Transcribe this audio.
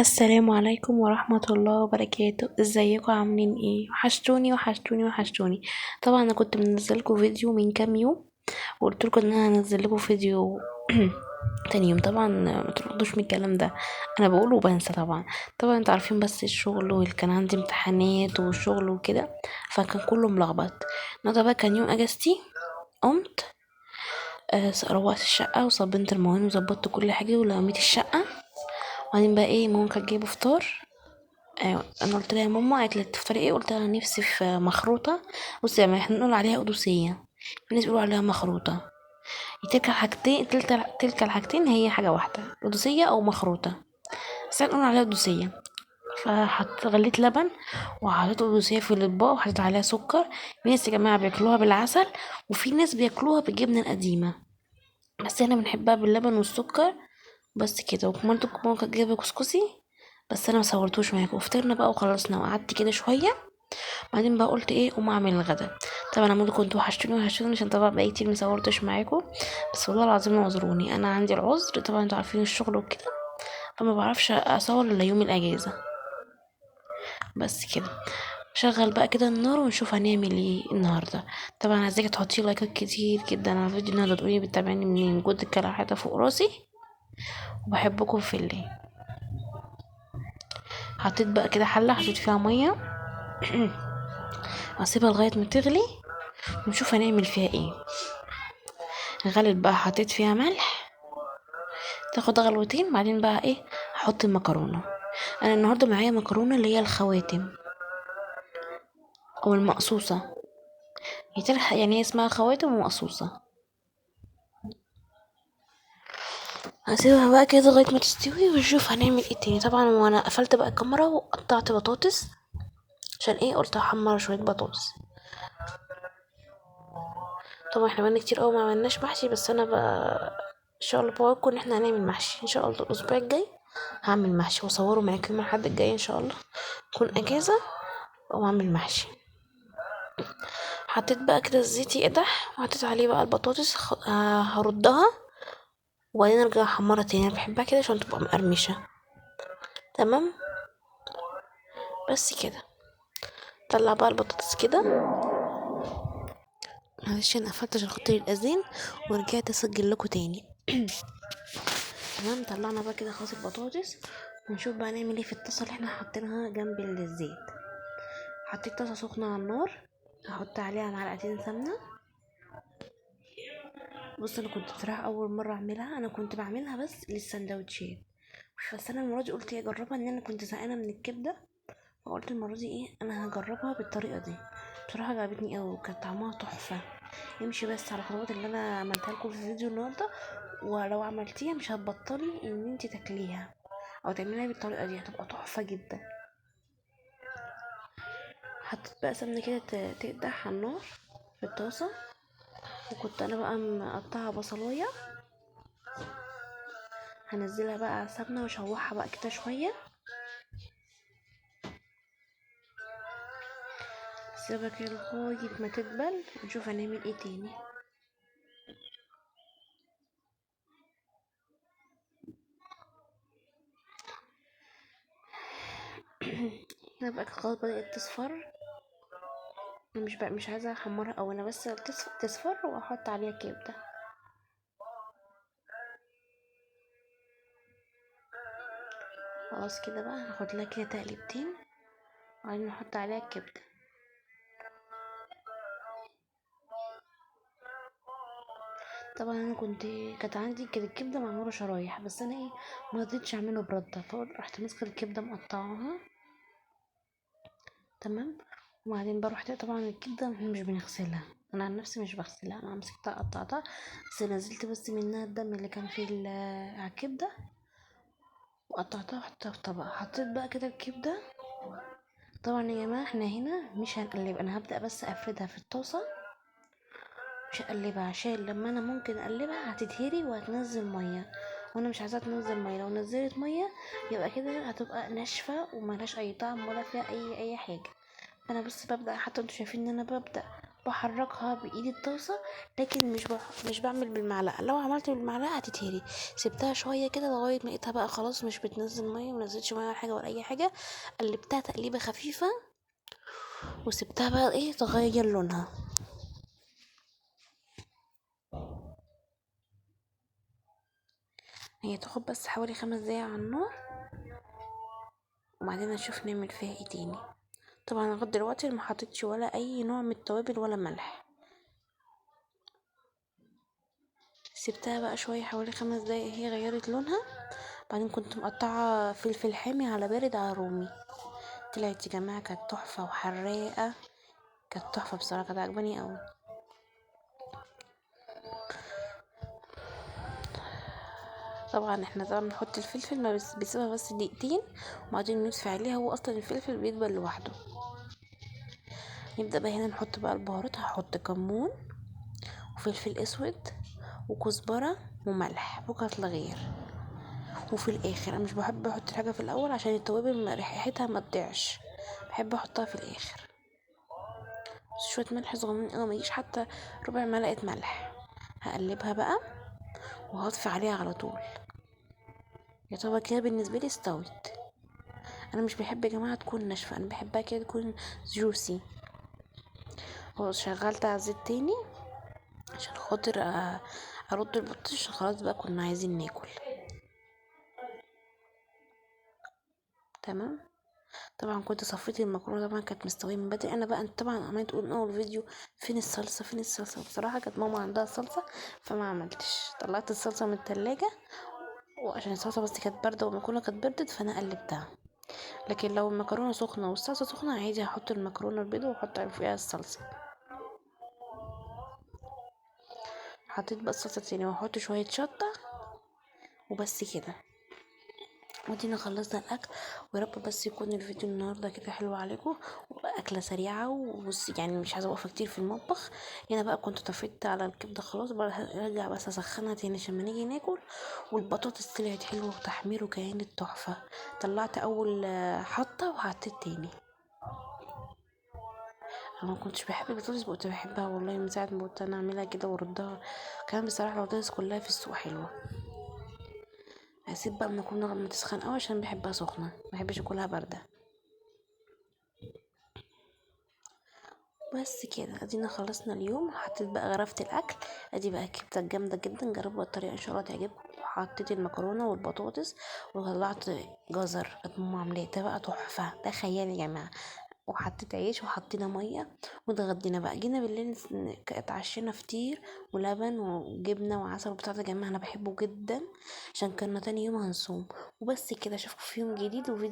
السلام عليكم ورحمة الله وبركاته. ازيكم عاملين ايه؟ وحشتوني وحشتوني وحشتوني. طبعا انا كنت منزلكم فيديو من كام يوم وقلت لكم ان انا هنزل لكم فيديو تاني يوم. طبعا ما تردوش من الكلام ده، انا بقوله وبنسى. طبعا انتوا عارفين، بس الشغل وكان عندي امتحانات والشغل وكده، فكان كله ملخبط. النهارده بقى كان يوم اجازتي. قمت روقت الشقة وصبنت المواعين وظبطت كل حاجة ولميت الشقة. وبعدين بقى ايه، ماما كانت جايبه فطار. ايوه، انا قلت لها يا ماما، قالت لي تفطري ايه؟ قلت لها نفسي في مخروطه. بصي، يعني احنا بنقول عليها قدوسيه، في ناس بيقولوا عليها مخروطه. تلك الحاجتين، تلك الحاجتين هي حاجه واحده، قدوسيه او مخروطه، بس احنا بنقول عليها قدوسيه. غليت لبن وحطيت قدوسيه في الاطباق وحطيت عليها سكر. في ناس يا جماعه بياكلوها بالعسل، وفي ناس بياكلوها بالجبنه القديمه، بس احنا بنحبها باللبن والسكر. بس كده. وكمان ماما كانت جايبه كسكسي، بس انا مصورتوش معاكم. وفطرنا بقى وخلصنا وقعدت كده شويه. بعدين بقى قلت ايه، قوم اعمل الغدا. طبعا انا كنت وحشتوني عشان طبعا بقى كتير مصورتش معاكم. بس والله العظيم اعذروني، انا عندي العذر. طبعا انتوا عارفين الشغل وكده، فما بعرفش اصور الا يوم الاجازه. بس كده. شغل بقى كده النار ونشوف هنعمل ايه النهارده. طبعا عايزاكي تحطي لايكات كتير جدا على الفيديو النهارده، تقولي بتتابعني منين، جود كالعاده فوق راسي، وبحبكم في الله. حطيت بقى كده حله، حطيت فيها ميه هسيبها لغايه ما تغلي ونشوف هنعمل فيها ايه. غلت بقى، حطيت فيها ملح، تاخد غلوتين. بعدين بقى ايه، هحط المكرونه. انا النهارده معايا مكرونه اللي هي الخواتم او المقصوصه. يعني هي اسمها خواتم ومقصوصه. هسيبها بقى كده لغايه ما تستوي ونشوف هنعمل ايه تاني. طبعا وانا قفلت بقى الكاميرا وقطعت بطاطس، عشان ايه، قلت احمر شويه بطاطس. طبعا احنا بقالنا كتير قوي ما عملناش محشي، بس انا بقى ان شاء الله بوعدكم ان احنا هنعمل محشي ان شاء الله الاسبوع الجاي. هعمل محشي واصوره معاكم يوم الاحد الجاي ان شاء الله، تكون اجازه واعمل محشي. حطيت بقى كده الزيت يقدح وحطيت عليه بقى البطاطس. هردها وبعدين ارجع احمرها تاني. انا بحبها كده عشان تبقى مقرمشه. تمام. بس كده. طلع بقى البطاطس كده. معلش انا قفلت عشان خاطر الاذان ورجعت اسجل لكم تاني. تمام. طلعنا بقى كده خلاص البطاطس، ونشوف بقى نعمل ايه في الطاسه اللي احنا حاطينها جنب الزيت. حطيت طاسه سخنه على النار، هحط عليها معلقتين سمنه. بص، انا كنت بصراحه اول مره اعملها، انا كنت بعملها بس للسندوتشات، بس انا المره دي قلت ايه اجربها، ان انا كنت زهقانه من الكبده، فقلت المره دي ايه، انا هجربها بالطريقه دي. بصراحه عجبتني قوي وكانت طعمها تحفه. امشي بس على الخطوات اللي انا عملتها لكم في الفيديو النهارده، ولو عملتيها مش هتبطلي ان انت تاكليها او تعمليها بالطريقه دي، هتبقى تحفه جدا. حطيت بقى سمنه كده تقدح على النار في الطاسه، وكنت انا بقى مقطعه بصلايه، هنزلها بقى على السمنه واشوحها بقى كده شويه. سيبها كده لغايه ما تدبل ونشوف هنعمل ايه تاني. هنا بقى خلاص بدأت تصفر. انا مش عايزه احمرها، او انا بس تصفر واحط عليها كبده. خلاص كده بقى، هاخد لها كده تقليبتين وبعدين نحط عليها الكبده. طبعا انا كانت عندي كده الكبده معموله شرايح، بس انا ايه، ما رضيتش اعمله برده، فرحت ماسكه الكبده مقطعاها. تمام. وبعدين بقى رحت، طبعا الكبده احنا مش بنغسلها، انا عن نفسي مش بغسلها، انا مسكتها قطعتها بس نزلت بس منها الدم اللي كان في على الكبده، وقطعتها وحطيتها في طبق. حطيت بقى كده الكبده. طبعا يا جماعه احنا هنا مش هنقلب، انا هبدا بس افردها في الطاسه، مش هقلبها عشان لما انا ممكن اقلبها هتتهري وهتنزل ميه، وانا مش عايزاها تنزل ميه. لو نزلت ميه يبقى كده هتبقى ناشفه وملهاش اي طعم ولا فيها اي حاجه. انا بس ببدا، حتى انتوا شايفين ان انا ببدا بحركها بايد الطاسه، لكن مش بعمل بالمعلقه. لو عملت بالمعلقه هتتهري. سبتها شويه كده لغايه ما لقيتها بقى خلاص مش بتنزل ميه، منزلتش ميه ولا حاجه ولا اي حاجه. قلبتها تقليبه خفيفه وسبتها بقى ايه تغير لونها. هي تاخد بس حوالي 5 دقايق على النار، وبعدين نشوف نعمل فيها ايه تاني. طبعا لغايه دلوقتي ما حطيتش ولا اي نوع من التوابل ولا ملح. سبتها بقى شويه حوالي 5 دقايق، هي غيرت لونها. بعدين كنت مقطعه فلفل حامي على بارد على رومي. طلعت يا جماعه كانت تحفه وحراقه، كانت تحفه بصراحه، كانت عجباني قوي. طبعا احنا طبعا بنحط الفلفل، ما بنسيبها بس دقيقتين وبعدين نطفي عليها، هو اصلا الفلفل بيدبل لوحده. نبدا بقى هنا نحط بقى البهارات. هحط كمون وفلفل اسود وكزبره وملح فقط لا غير. وفي الاخر انا مش بحب احط الحاجه في الاول عشان التوابل ريحتها ما تضيعش، بحب احطها في الاخر. شويه ملح صغننين قوي، ما يجيش حتى ربع معلقه ملح. هقلبها بقى وهطفي عليها على طول. يا طبعا كده بالنسبه لي استوت. انا مش بحب يا جماعه تكون ناشفه، انا بحبها كده تكون جوسي. خلاص شغلت على الزيت تاني عشان خاطر ارد البطش. خلاص بقى كنا عايزين ناكل. تمام. طبعا كنت صفيت المكرونه، طبعا كانت مستويه من بدري. انا بقى انت طبعا عملت تقول من اول فيديو فين الصلصه فين الصلصه. بصراحه كانت ماما عندها صلصه فما عملتش، طلعت الصلصه من التلاجة وعشان الصلصه بس كانت بارده والمكرونه كانت بردت فانا قلبتها. لكن لو المكرونه سخنه والصلصه سخنه عادي هحط المكرونه البيضه واحط فيها الصلصه. حطيت بقى الصلصه تاني واحط شويه شطه وبس كده. ودينا خلصنا الاكل. ويا رب بس يكون الفيديو النهارده كده حلو عليكم، واكله سريعه وبص يعني مش عايزه اوقف كتير في المطبخ. هنا بقى كنت طفيت على الكبده خلاص بقى، ارجع بس اسخنها تاني عشان ما نيجي ناكل. والبطاطس طلعت حلوه وتحمير وكانت تحفه. طلعت اول حطه وحطيت تاني. انا ما كنتش بحب البطاطس، كنت بحبها والله من ساعه ما قلت انا اعملها كده واردها. كان بصراحه البطاطس كلها في السوق حلوه. هسيب بقى المكرونه لما تسخن قوي عشان بحبها سخنه، ما بحبش اكلها بارده. بس كده ادينا خلصنا اليوم. حطيت بقى غرفت الاكل. ادي بقى الكبده جامده جدا، جربوا الطريقه ان شاء الله تعجبكم. حطيت المكرونه والبطاطس وطلعت جزر كانت ماما عاملاه، ده بقى تحفه، ده خيال يا جماعه. وحطيت عيش وحطينا ميه واتغدينا بقى. جينا بالليل اتعشينا فطير ولبن وجبنه وعسل وبتاع ده. يا جماعه انا بحبه جدا عشان كنا تاني يوم هنصوم. وبس كده اشوفكم في يوم جديد وفيديو